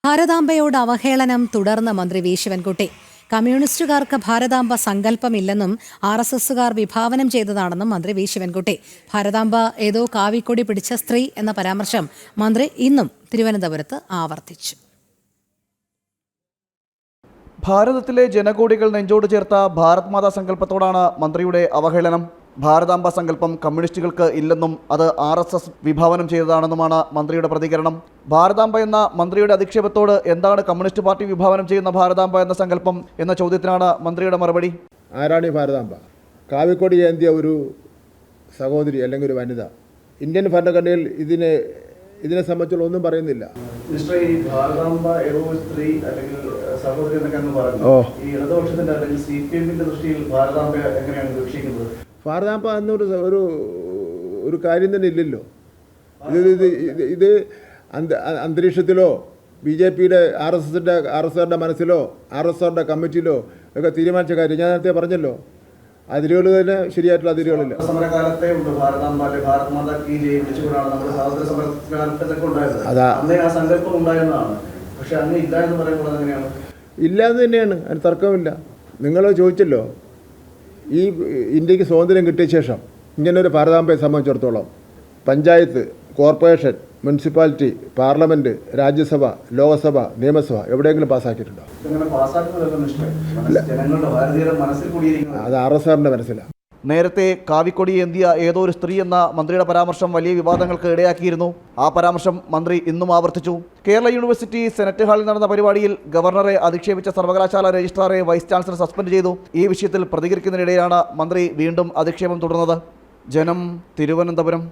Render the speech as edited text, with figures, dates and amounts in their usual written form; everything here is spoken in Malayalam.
ഭാരതാംബയോട് അവഹേളനം തുടർന്ന് മന്ത്രി വി ശിവൻകുട്ടി. കമ്മ്യൂണിസ്റ്റുകാർക്ക് ഭാരതാംബ സങ്കല്പമില്ലെന്നും RSSകാർ വിഭാവനം ചെയ്തതാണെന്നും മന്ത്രി വി ശിവൻകുട്ടി. ഭാരതാംബ ഏതോ കാവിക്കൊടി പിടിച്ച സ്ത്രീ എന്ന പരാമർശം മന്ത്രി ഇന്നും തിരുവനന്തപുരത്ത് ആവർത്തിച്ചു. ഭാരതത്തിലെ ജനകോടികൾ നെഞ്ചോട് ചേർത്ത ഭാരത് മാതാ സങ്കല്പത്തോടാണ് മന്ത്രിയുടെ അവഹേളനം. ഭാരതാംബ സങ്കല്പം കമ്മ്യൂണിസ്റ്റുകൾക്ക് ഇല്ലെന്നും അത് RSS വിഭാവനം ചെയ്തതാണെന്നുമാണ് മന്ത്രിയുടെ പ്രതികരണം. ഭാരതാംബ എന്ന മന്ത്രിയുടെ അധിക്ഷേപത്തോട് എന്താണ് കമ്മ്യൂണിസ്റ്റ് പാർട്ടി വിഭാവനം ചെയ്യുന്ന ഭാരതാംബ എന്ന സങ്കല്പം എന്ന ചോദ്യത്തിനാണ് മന്ത്രിയുടെ മറുപടി. ആരാണ് ഈ ഭാരതാംബ? കാവിക്കൊടി ഏന്തിയ ഒരു സഹോദരി അല്ലെങ്കിൽ ഒരു വനിത. ഇന്ത്യൻ ഭരണഘടനയിൽ ഇതിനെ സംബന്ധിച്ചുള്ള ഒന്നും പറയുന്നില്ല. ഭാരതാംബ എന്നൊരു കാര്യം തന്നെ ഇല്ലല്ലോ. ഇത് അന്തരീക്ഷത്തിലോ BJPയുടെ RSSന്റെ മനസ്സിലോ RSSന്റെ കമ്മിറ്റിയിലോ ഒക്കെ തീരുമാനിച്ച കാര്യം ഞാൻ നേരത്തെ പറഞ്ഞല്ലോ. അതിരുകൾ തന്നെ ശരിയായിട്ടുള്ള അതിരുകളില്ല. ഇല്ലാന്ന് തന്നെയാണ്, അതിന് തർക്കമില്ല. നിങ്ങൾ ചോദിച്ചല്ലോ, ഈ ഇന്ത്യക്ക് സ്വാതന്ത്ര്യം കിട്ടിയ ശേഷം ഇങ്ങനൊരു ഭാരതാംബയെ സംബന്ധിച്ചിടത്തോളം panchayat, corporation, municipality, parliament, Rajya Sabha, Lok Sabha, നിയമസഭ എവിടെയെങ്കിലും പാസ്സാക്കിയിട്ടുണ്ടോ? അത് RSSന്റെ മനസ്സിലാണ്. നേരത്തെ കാവിക്കൊടി ഏന്തിയ ഏതോ ഒരു സ്ത്രീ എന്ന മന്ത്രിയുടെ പരാമർശം വലിയ വിവാദങ്ങൾക്ക് ഇടയാക്കിയിരുന്നു. ആ പരാമർശം മന്ത്രി ഇന്നും ആവർത്തിച്ചു. കേരള യൂണിവേഴ്സിറ്റി സെനറ്റ് ഹാളിൽ നടന്ന പരിപാടിയിൽ ഗവർണറെ അധിക്ഷേപിച്ച സർവകലാശാല രജിസ്ട്രാറെ വൈസ് ചാൻസലർ സസ്പെൻഡ് ചെയ്തു. ഈ വിഷയത്തിൽ പ്രതികരിക്കുന്നതിനിടെയാണ് മന്ത്രി വീണ്ടും അധിക്ഷേപം തുടർന്നത്. ജനം, തിരുവനന്തപുരം.